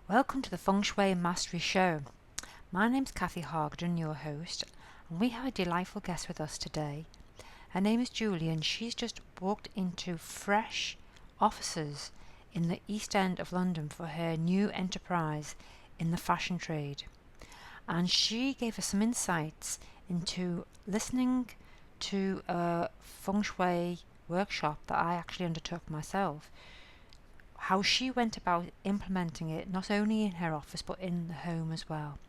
Welcome to the Feng Shui Mastery Show. My name's Kathy Hargden, your host, and we have a delightful guest with us today. Her name is Julie, and she's just walked into fresh offices in the East End of London for her new enterprise in the fashion trade. And she gave us some insights into listening to a Feng Shui workshop that I actually undertook myself, how she went about implementing it not only in her office but in the home as well.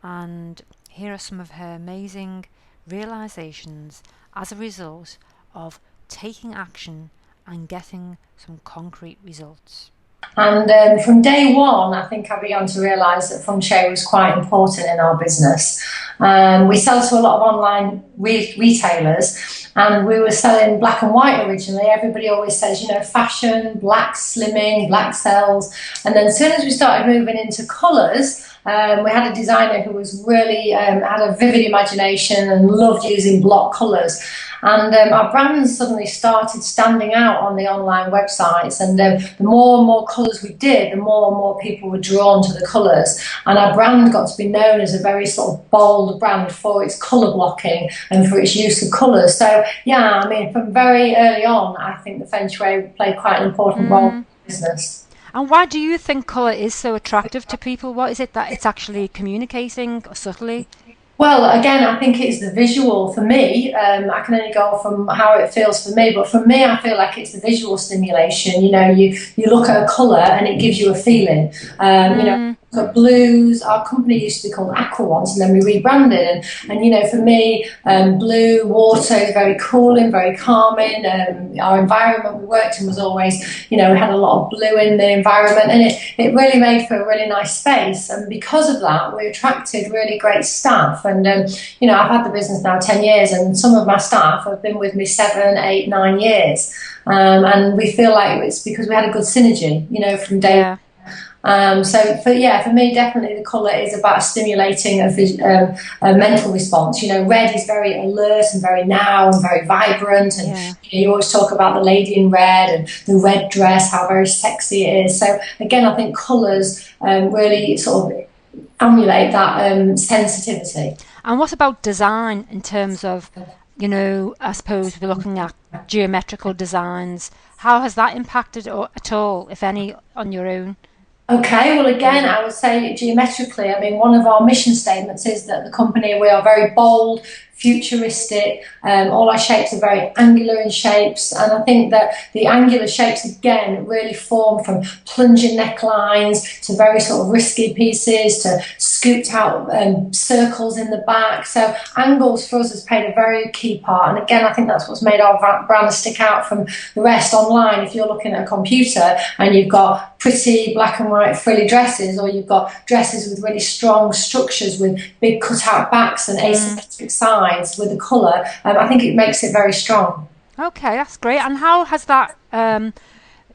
And here are some of her amazing realizations as a result of taking action and getting some concrete results. And from day one, I think I began to realise that Feng Shui was quite important in our business. We sell to a lot of online retailers, and we were selling black and white originally. Everybody always says, fashion, black slimming, black sells. And then as soon as we started moving into colours, we had a designer who was really had a vivid imagination and loved using block colours. And our brands suddenly started standing out on the online websites, and the more and more colours we did, the more and more people were drawn to the colours, and our brand got to be known as a very sort of bold brand for its colour blocking and for its use of colours. So yeah, I mean, from very early on, I think the Feng Shui played quite an important role in business. And why do you think colour is so attractive to people? What is it that it's actually communicating subtly? Well, again, I think it's the visual for me. I can only go from how it feels for me, but for me, I feel like it's the visual stimulation. You look at a colour and it gives you a feeling. Got blues. Our company used to be called Aqua once, and then we rebranded. And for me, blue water is very cooling, very calming. Our environment we worked in was always, we had a lot of blue in the environment, and it really made for a really nice space. And because of that, we attracted really great staff. And I've had the business now 10 years, and some of my staff have been with me 7, 8, 9 years. And we feel like it's because we had a good synergy, from day. Yeah. For me, definitely the colour is about stimulating a mental response. Red is very alert and very now and very vibrant, and you always talk about the lady in red and the red dress, how very sexy it is. So again, I think colours really sort of emulate that sensitivity. And what about design in terms of, I suppose we're looking at geometrical designs. How has that impacted at all, if any, on your own? Okay, well, again, I would say geometrically, I mean, one of our mission statements is that the company, we are very bold, futuristic, all our shapes are very angular in shapes, and I think that the angular shapes, again, really form from plunging necklines to very sort of risky pieces to scooped out circles in the back. So angles for us has played a very key part, and again, I think that's what's made our brand stick out from the rest online. If you're looking at a computer and you've got pretty black and white frilly dresses, or you've got dresses with really strong structures with big cut-out backs and asymmetric sides with the colour, I think it makes it very strong. Okay, that's great. And how has that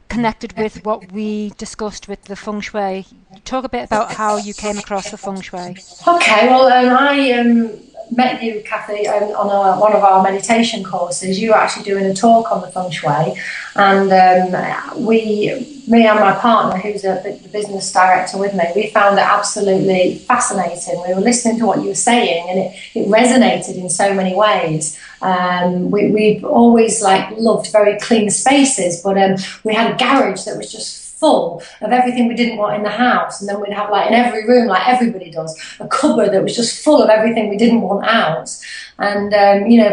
connected with what we discussed with the Feng Shui? Talk a bit about how you came across the Feng Shui. Okay, well, I met you, Kathy, on one of our meditation courses. You were actually doing a talk on the Feng Shui, and me and my partner, who's the business director with me, we found it absolutely fascinating. We were listening to what you were saying, and it resonated in so many ways. We've always loved very clean spaces, but we had a garage that was just full of everything we didn't want in the house, and then we'd have in every room, like everybody does, a cupboard that was just full of everything we didn't want out. And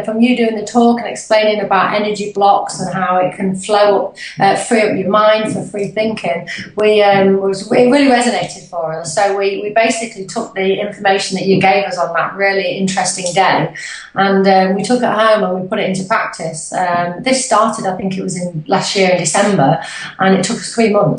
from you doing the talk and explaining about energy blocks and how it can flow up, free up your mind for free thinking, it really resonated for us. So we basically took the information that you gave us on that really interesting day, and we took it home and we put it into practice. This started, I think it was in last year in December, and it took us 3 months.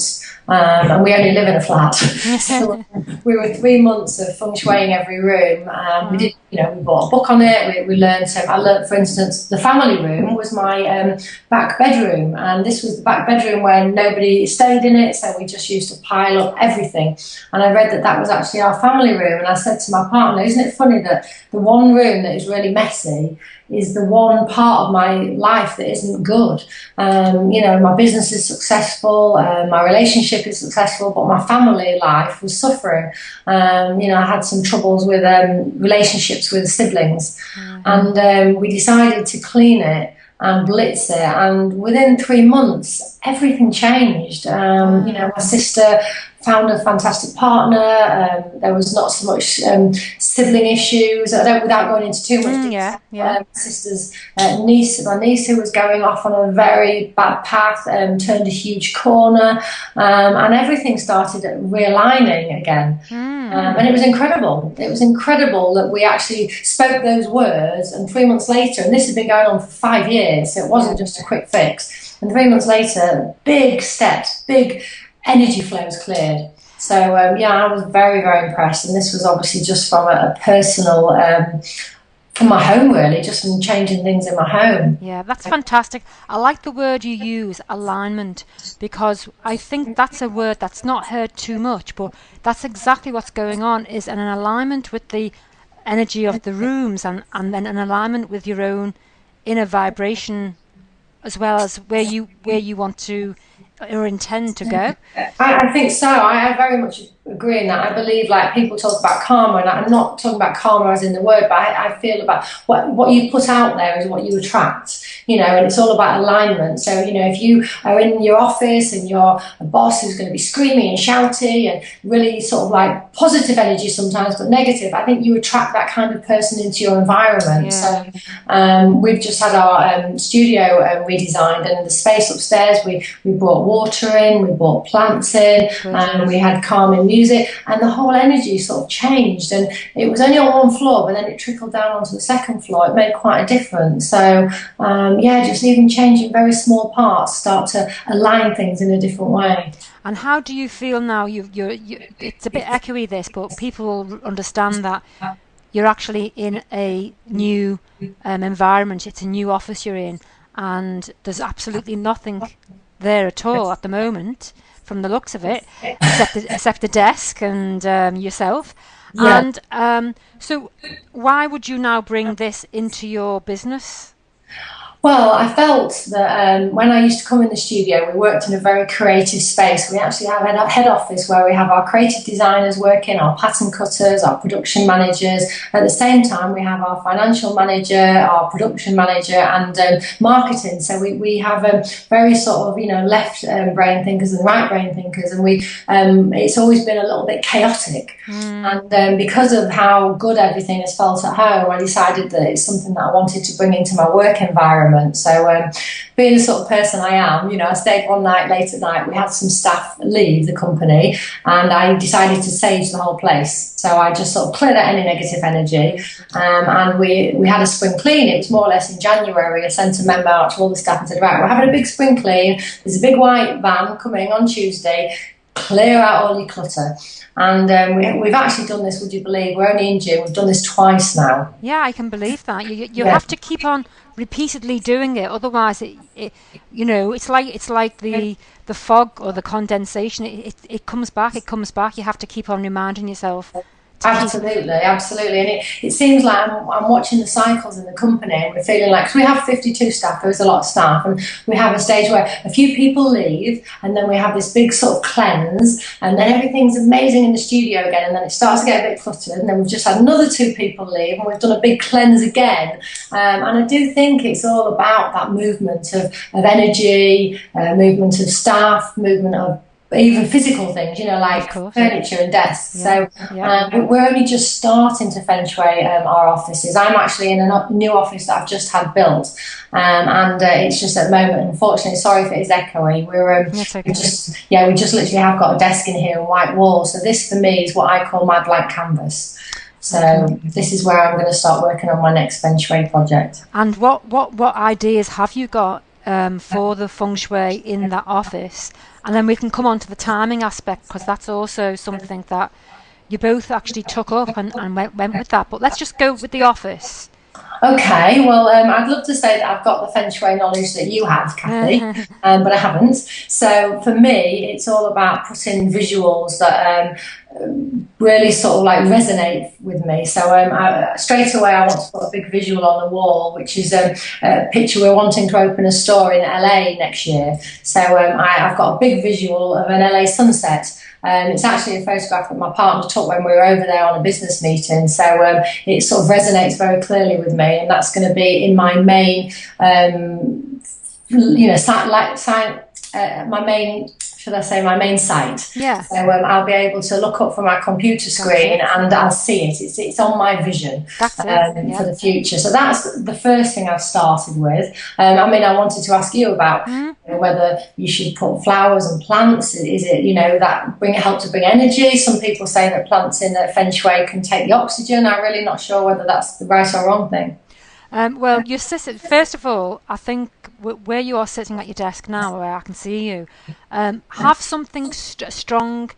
And we only live in a flat. So we were 3 months of feng shuiing every room. We did, we bought a book on it. We learned. I learned, for instance, the family room was my back bedroom, and this was the back bedroom where nobody stayed in it, so we just used to pile up everything. And I read that that was actually our family room, and I said to my partner, "Isn't it funny that the one room that is really messy is the one part of my life that isn't good. My business is successful, my relationship is successful, but my family life was suffering. I had some troubles with relationships with siblings, and we decided to clean it and blitz it, and within 3 months everything changed. My sister found a fantastic partner. There was not so much sibling issues. Without going into too much detail, my sister's my niece who was going off on a very bad path, turned a huge corner, and everything started realigning again. And it was incredible. It was incredible that we actually spoke those words, and 3 months later, and this had been going on for 5 years, so it wasn't just a quick fix. And 3 months later, big steps, big energy flows cleared. So I was very, very impressed. And this was obviously just from a personal, from my home, really, just from changing things in my home. Yeah, that's fantastic. I like the word you use, alignment, because I think that's a word that's not heard too much, but that's exactly what's going on, is an alignment with the energy of the rooms, and then an alignment with your own inner vibration, as well as where you want to or intend to go. I think so. I very much agree in that. I believe, like, people talk about karma, and I'm not talking about karma as in the word, but I feel about what you put out there is what you attract, and it's all about alignment. So, if you are in your office and you're a boss who's going to be screaming and shouting and really sort of like positive energy sometimes, but negative, I think you attract that kind of person into your environment. Yeah. So we've just had our studio redesigned, and the space upstairs, we brought water in, we brought plants in, and we had calming music, and the whole energy sort of changed. And it was only on one floor, but then it trickled down onto the second floor. It made quite a difference. So just even changing very small parts start to align things in a different way. And how do you feel now? It's a bit echoey, this, but people will understand that you're actually in a new environment. It's a new office you're in, and there's absolutely nothing there at all at the moment, from the looks of it, except the desk and yourself. Yeah. And so why would you now bring this into your business? Well, I felt that when I used to come in the studio, we worked in a very creative space. We actually have a head office where we have our creative designers working, our pattern cutters, our production managers. At the same time, we have our financial manager, our production manager, and marketing. So we have very sort of left brain thinkers and right brain thinkers, and it's always been a little bit chaotic. And because of how good everything has felt at home, I decided that it's something that I wanted to bring into my work environment. So being the sort of person I am, I stayed one night late at night. We had some staff leave the company, and I decided to sage the whole place. So I just sort of cleared out any negative energy, and we had a spring clean. It was more or less in January. I sent a memo out to all the staff and said, right, we're having a big spring clean. There's a big white van coming on Tuesday. Clear out all your clutter. And we've actually done this, would you believe? We're only in June. We've done this twice now. Yeah, I can believe that. You have to keep on repeatedly doing it, otherwise it's like the fog or the condensation. It comes back. You have to keep on reminding yourself. Absolutely. And it seems like I'm watching the cycles in the company, and we're feeling like, cause we have 52 staff, there is a lot of staff, and we have a stage where a few people leave, and then we have this big sort of cleanse, and then everything's amazing in the studio again, and then it starts to get a bit cluttered, and then we've just had another 2 people leave, and we've done a big cleanse again. And I do think it's all about that movement of energy, movement of staff, movement of even physical things, like furniture and desks. Yeah. So we're only just starting to Feng Shui our offices. I'm actually in a new office that I've just had built, and it's just at the moment, unfortunately, sorry if it is echoey, we just literally have got a desk in here and white walls. So this for me is what I call my blank canvas. So this is where I'm going to start working on my next Feng Shui project. And what ideas have you got for the Feng Shui in that office? And then we can come on to the timing aspect, because that's also something that you both actually took up and went with that. But let's just go with the office. Okay, well, I'd love to say that I've got the Feng Shui knowledge that you have, Kathy, but I haven't. So for me, it's all about putting visuals that really sort of like resonate with me. So straight away, I want to put a big visual on the wall, which is a picture. We're wanting to open a store in LA next year. So I've got a big visual of an LA sunset. It's actually a photograph that my partner took when we were over there on a business meeting. So it sort of resonates very clearly with me, and that's going to be in my main, my main, should I say, my main site. Yeah. So I'll be able to look up from my computer screen and I'll see it. It's on my vision for the future. So that's the first thing I've started with. I mean, I wanted to ask you about whether you should put flowers and plants. Is it, that help to bring energy? Some people say that plants in the Feng Shui can take the oxygen. I'm really not sure whether that's the right or wrong thing. Well, first of all, I think where you are sitting at your desk now, where I can see you, have something a strong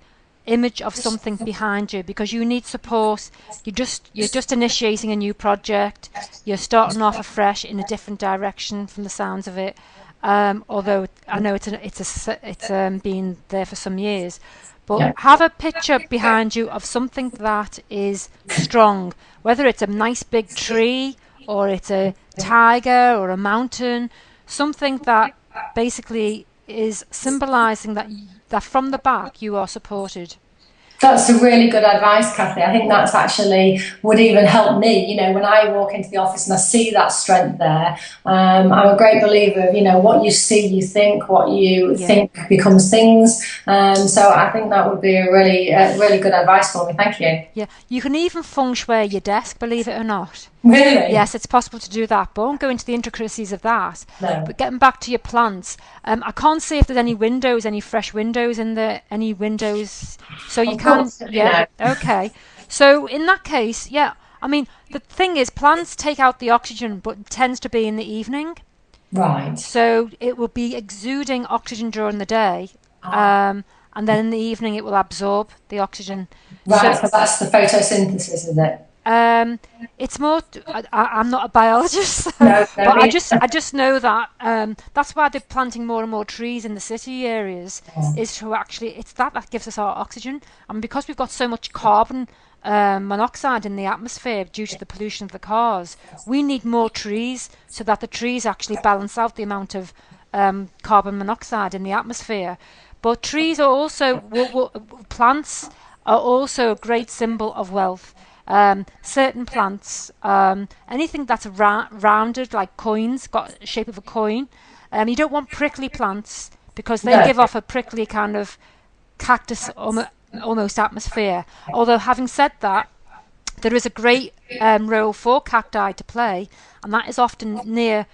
image of something behind you, because you need support. You're just initiating a new project. You're starting off afresh in a different direction from the sounds of it. Although I know it's been there for some years. But have a picture behind you of something that is strong, whether it's a nice big tree, or it's a tiger or a mountain, something that basically is symbolizing that from the back you are supported. That's a really good advice, Kathy. I think that's actually would even help me. When I walk into the office and I see that strength there, I'm a great believer of, what you see, you think, what you think becomes things. So I think that would be a really good advice for me. Thank you. Yeah, you can even feng shui your desk, believe it or not. Really? Yes, it's possible to do that, but I won't go into the intricacies of that. No. But getting back to your plants, I can't see if there's any fresh windows in there, any windows. So you can, okay. So in that case, I mean, the thing is, plants take out the oxygen, but it tends to be in the evening. Right. So it will be exuding oxygen during the day, and then in the evening it will absorb the oxygen. Right, so that's the photosynthesis, is it? It's more. I'm not a biologist, so, no, but I just know that that's why they're planting more and more trees in the city areas. Is to actually it's that gives us our oxygen, and because we've got so much carbon monoxide in the atmosphere due to the pollution of the cars, we need more trees so that the trees actually balance out the amount of carbon monoxide in the atmosphere. But trees are also plants are also a great symbol of wealth. Certain plants, anything that's rounded like coins, got the shape of a coin. You don't want prickly plants because they give off a prickly kind of cactus almost atmosphere. Although having said that, there is a great role for cacti to play, and that is often near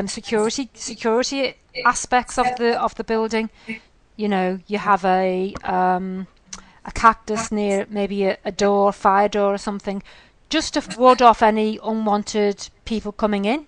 security aspects of the building. You have a cactus near maybe a door, fire door or something, just to ward off any unwanted people coming in.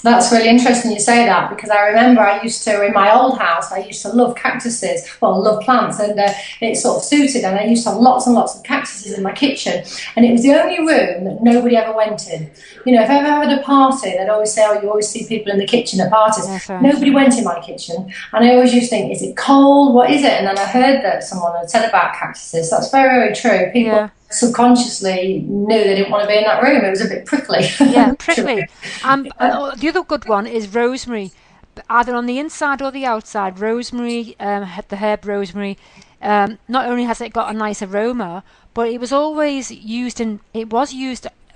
That's really interesting you say that, because I remember in my old house, I used to love cactuses, love plants, and it sort of suited, and I used to have lots and lots of cactuses in my kitchen, and it was the only room that nobody ever went in. If I ever had a party, they'd always say, you always see people in the kitchen at parties. Right. Nobody went in my kitchen, and I always used to think, is it cold? What is it? And then I heard that someone had said about cactuses. That's very, very true. People subconsciously knew they didn't want to be in that room. It was a bit prickly. Yeah, prickly. The other good one is rosemary, either on the inside or the outside. Rosemary, the herb rosemary, not only has it got a nice aroma, but it was used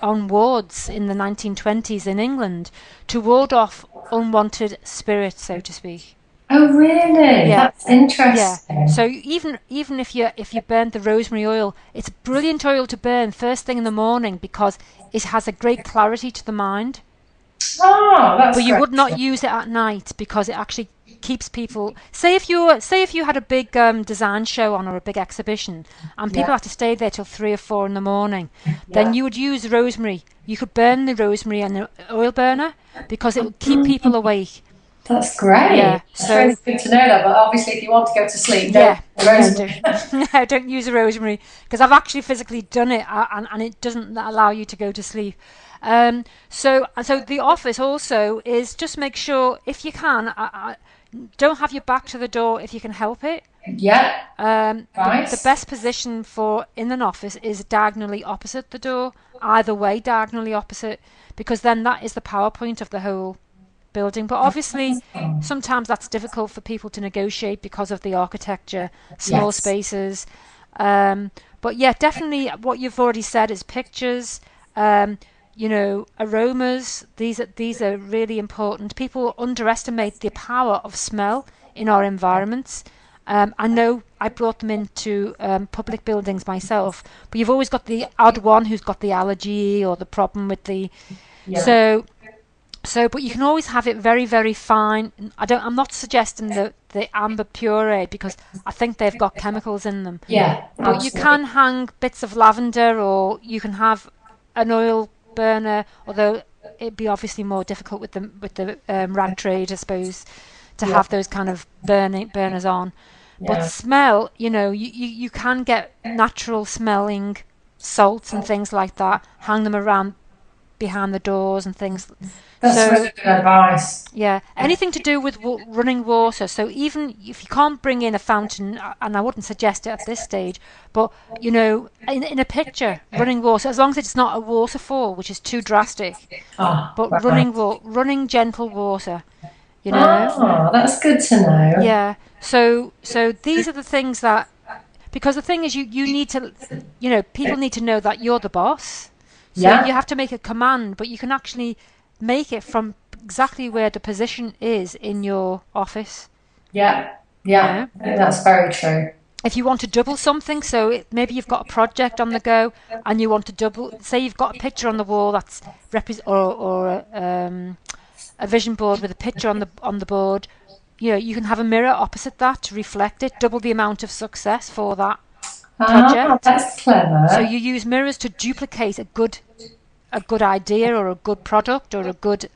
on wards in the 1920s in England to ward off unwanted spirits, so to speak. Oh really? Yeah. That's interesting. Yeah. So even if you burn the rosemary oil, it's a brilliant oil to burn first thing in the morning because it has a great clarity to the mind. Oh, that's But you would not use it at night because it actually keeps people. Say if you had a big design show on or a big exhibition, and people had to stay there till 3 or 4 in the morning, then you would use rosemary. You could burn the rosemary on an oil burner because it would keep people awake. That's great. Yeah, so it's good to know that. But obviously, if you want to go to sleep, don't don't use the rosemary, because I've actually physically done it, and it doesn't allow you to go to sleep. So the office also is just make sure, if you can, don't have your back to the door if you can help it. Yeah. The Right. best position for in an office is diagonally opposite the door, either way, diagonally opposite, because then that is the power point of the whole building. But obviously, Oh, sometimes that's difficult for people to negotiate because of the architecture, small yes. spaces. Um, but yeah, definitely what you've already said is pictures. Um, aromas. These are really important. People underestimate the power of smell in our environments. I know I brought them into public buildings myself, but you've always got the odd one who's got the allergy or the problem with the Yeah. so but you can always have it very, very fine. I'm not suggesting the amber puree because I think they've got chemicals in them. Yeah. But you Absolutely. can hang bits of lavender, or you can have an oil burner. Although it'd be obviously more difficult with the rag trade, I suppose, to Yeah. have those kind of burners on. But Yeah. smell, you can get natural smelling salts and things like that. Hang them around behind the doors and things. That's So really good advice. yeah, anything to do with running water. So even if you can't bring in a fountain, and I wouldn't suggest it at this stage, but in a picture, running water, as long as it's not a waterfall, which is too drastic, Ah, but right. running gentle water, you know. Ah, that's good to know. Yeah. So these are the things that, because the thing is, you need to, people need to know that you're the boss. So you Yeah. have to make a command, but you can actually make it from exactly where the position is in your office. Yeah. You Yeah. know, I think that's very true. if you want to double something, so maybe you've got a project on the go and you want to double, say you've got a picture on the wall that's a vision board with a picture on the board. You can have a mirror opposite that to reflect it, double the amount of success for that Ah, project. that's So clever. you use mirrors to duplicate a good idea or a good product or a good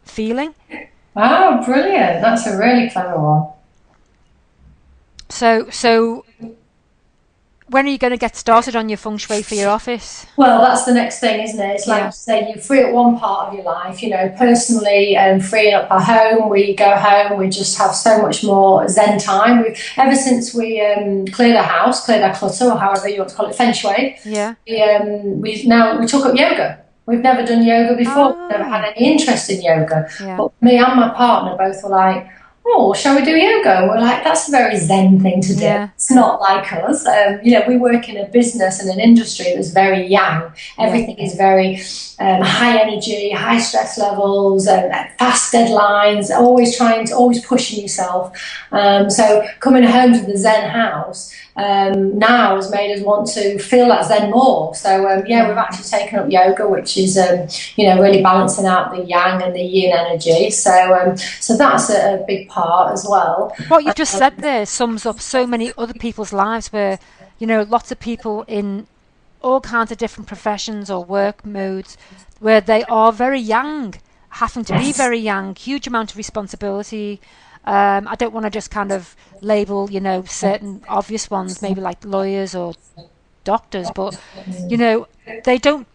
feeling. Oh, brilliant. That's a really clever one. So when are you going to get started on your feng shui for your office? Well, that's the next thing, isn't it? It's like you Yeah, say, you free up one part of your life, personally, freeing up our home. We go home, we just have so much more Zen time. Ever since we cleared our house, cleared our clutter, or however you want to call it, Feng Shui, yeah. we took up yoga. We've never done yoga before. We've never had Oh, any interest in yoga. yeah, But me and my partner both were like, oh, shall we do yoga? And we're like, that's a very Zen thing to do. yeah, It's not like us. We work in a business and an industry that's very yang. yeah, Everything is very high energy, high stress levels, fast deadlines, always pushing yourself. So coming home to the Zen house now has made us want to feel that Zen more. So we've yeah. actually taken up yoga, which is really balancing out the yang and the yin energy. So that's a big part as well. What you've just said there sums up so many other people's lives where, lots of people in all kinds of different professions or work modes where they are very young, having to be Yes. very young, huge amount of responsibility. I don't want to just kind of label, certain obvious ones, maybe like lawyers or doctors, but they don't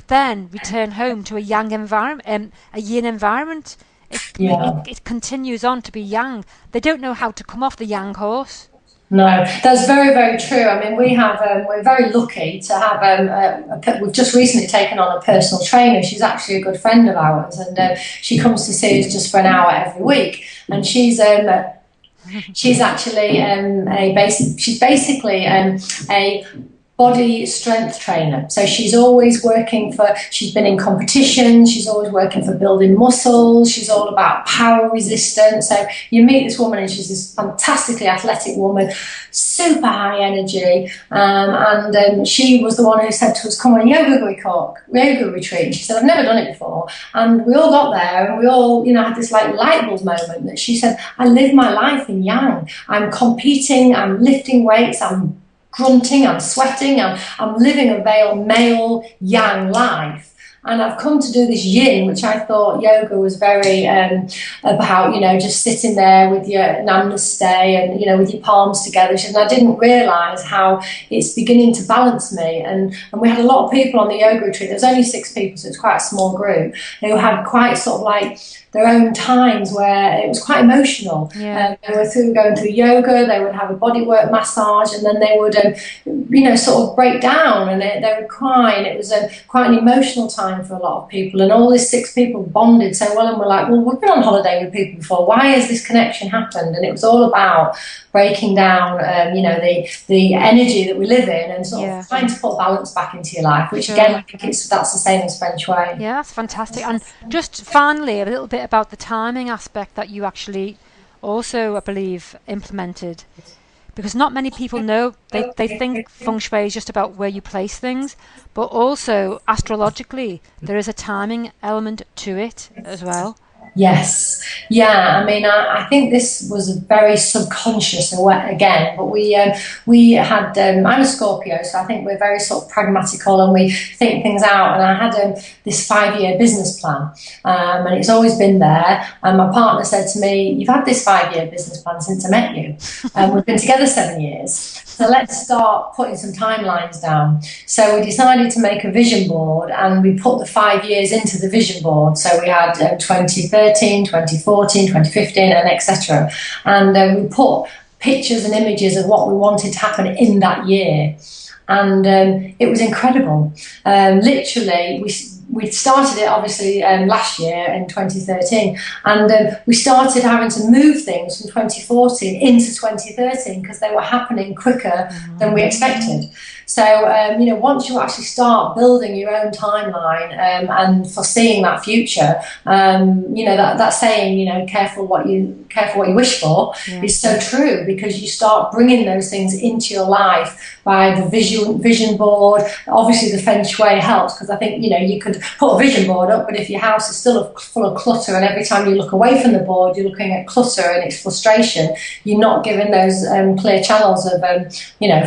then return home to a yang environment, a yin environment. Yeah. It continues on to be yang. They don't know how to come off the yang horse. No, that's very, very true. I mean, we're very lucky to have, we've just recently taken on a personal trainer. She's actually a good friend of ours, and she comes to see us just for an hour every week. And she's actually she's basically a body strength trainer. So she's been in competitions, she's always working for building muscles, she's all about power resistance. So you meet this woman and she's this fantastically athletic woman, super high energy. And she was the one who said to us, come on a yoga retreat. She said, I've never done it before. And we all got there and we all, had this like light bulb moment that she said, I live my life in yang. I'm competing, I'm lifting weights, I'm grunting, I'm sweating, I'm living a male yang life. And I've come to do this yin, which I thought yoga was very about, just sitting there with your namaste and, with your palms together. And I didn't realise how it's beginning to balance me. And we had a lot of people on the yoga retreat. There was only 6 people, so it's quite a small group, who had quite sort of like their own times where it was quite emotional. Yeah. They were going through yoga, they would have a bodywork massage, and then they would, sort of break down, and they would cry, and it was quite an emotional time for a lot of people. And all these 6 people bonded so well, and were like, well, we've been on holiday with people before. Why has this connection happened? And it was all about breaking down, the energy that we live in, and sort of trying to put balance back into your life. Which again, I think that's the same as Feng Shui. Yeah, that's fantastic. And just finally, a little bit about the timing aspect that you actually also, I believe, implemented. Because not many people know, they think Feng Shui is just about where you place things, but also astrologically, there is a timing element to it as well. Yes, yeah. I mean, I think this was very subconscious again, but we had. I'm a Scorpio, so I think we're very sort of pragmatical and we think things out. And I had this 5-year business plan, and it's always been there. And my partner said to me, "You've had this 5-year business plan since I met you, and we've been together 7 years. So let's start putting some timelines down." So we decided to make a vision board, and we put the 5 years into the vision board. So we had 2013, 2014, 2015, and etc. And we put pictures and images of what we wanted to happen in that year. And it was incredible. Literally, we started it obviously last year in 2013, and we started having to move things from 2014 into 2013 because they were happening quicker than we expected. So, once you actually start building your own timeline and foreseeing that future, that saying, careful what you wish for, is so true, because you start bringing those things into your life by the vision board. Obviously, the Feng Shui helps, because I think, you could put a vision board up, but if your house is still full of clutter, and every time you look away from the board, you're looking at clutter and it's frustration, you're not giving those clear channels of,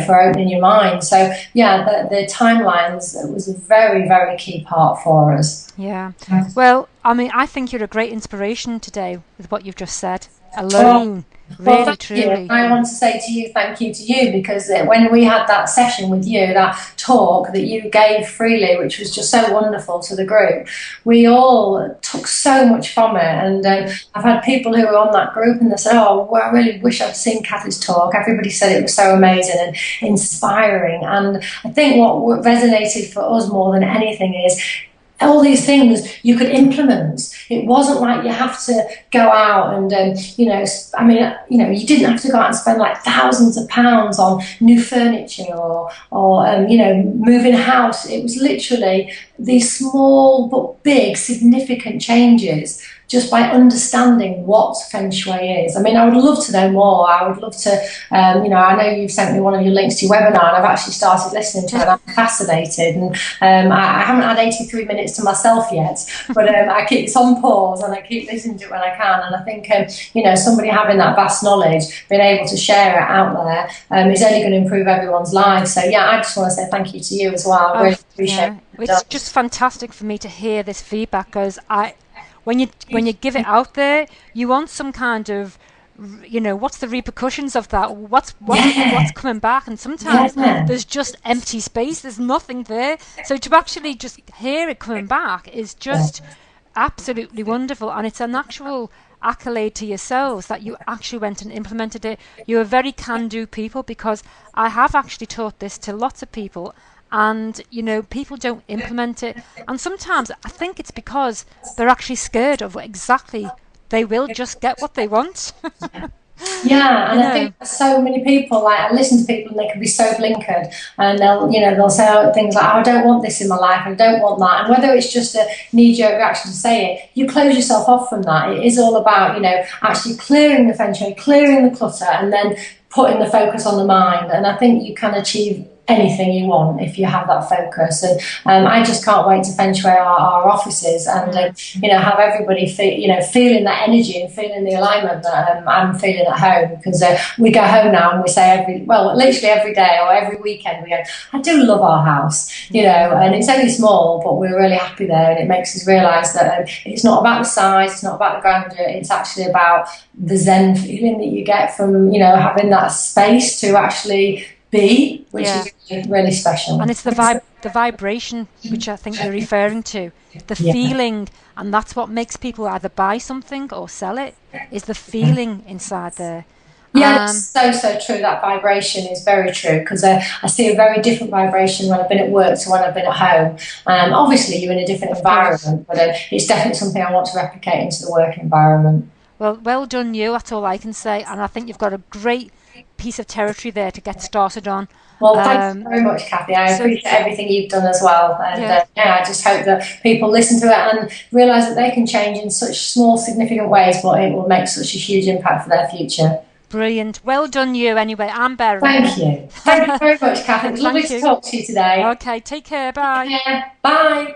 for opening your mind. So, the timelines was a very, very key part for us. Yeah. Well, I mean, I think you're a great inspiration today with what you've just said. Alone. Really, truly. I want to say to you, thank you to you, because when we had that session with you, that talk that you gave freely, which was just so wonderful to the group, we all took so much from it. And I've had people who were on that group and they said, "Oh, well, I really wish I'd seen Kathy's talk." Everybody said it was so amazing and inspiring. And I think what resonated for us more than anything is all these things you could implement. It wasn't like you have to go out and, you didn't have to go out and spend like thousands of pounds on new furniture or moving house. It was literally these small but big, significant changes just by understanding what Feng Shui is. I mean, I would love to know more. I would love to, I know you've sent me one of your links to your webinar, and I've actually started listening to it, and I'm fascinated. And I haven't had 83 minutes to myself yet, but I keep it's on pause, and I keep listening to it when I can. And I think, somebody having that vast knowledge, being able to share it out there, is only going to improve everyone's lives. So, I just want to say thank you to you as well. I really appreciate it. It's just fantastic for me to hear this feedback, because when you give it out there, you want some kind of, what's the repercussions of that? What's coming back? And sometimes there's just empty space. There's nothing there. So to actually just hear it coming back is just absolutely wonderful, and it's an actual accolade to yourselves that you actually went and implemented it. You're a very can-do people, because I have actually taught this to lots of people, and people don't implement it, and sometimes I think it's because they're actually scared of exactly they will just get what they want. And I think so many people, like, I listen to people and they can be so blinkered, and they'll say things like, "Oh, I don't want this in my life, I don't want that." And whether it's just a knee-jerk reaction to say it, you close yourself off from that. It is all about actually clearing the Feng Shui, clearing the clutter, and then putting the focus on the mind. And I think you can achieve anything you want if you have that focus. And I just can't wait to Feng Shui our offices and have everybody feeling that energy and feeling the alignment that I'm feeling at home, because we go home now and we say literally every day or every weekend we go, "I do love our house," and it's only small, but we're really happy there, and it makes us realise that it's not about the size, it's not about the grandeur, it's actually about the zen feeling that you get from having that space to actually be, which Yeah. is really special. And it's the vibration which I think you're referring to, the Yeah. feeling, and that's what makes people either buy something or sell it, is the feeling inside there. Yeah, that's so true. That vibration is very true because I see a very different vibration when I've been at work to when I've been at home. Obviously, you're in a different Of course. environment, but it's definitely something I want to replicate into the work environment. Well done you, that's all I can say, and I think you've got a great piece of territory there to get started on. Well, thank you Um, very much, Kathy. I so appreciate everything you've done as well. And yeah, yeah, I just hope that people listen to it and realise that they can change in such small, significant ways, but it will make such a huge impact for their future. brilliant. Well done you anyway. I'm bearing Thank it. you. Thank you very much, Kathy. It was lovely Thank to you. talk to you today. Okay, take care. Take Bye. care. Bye.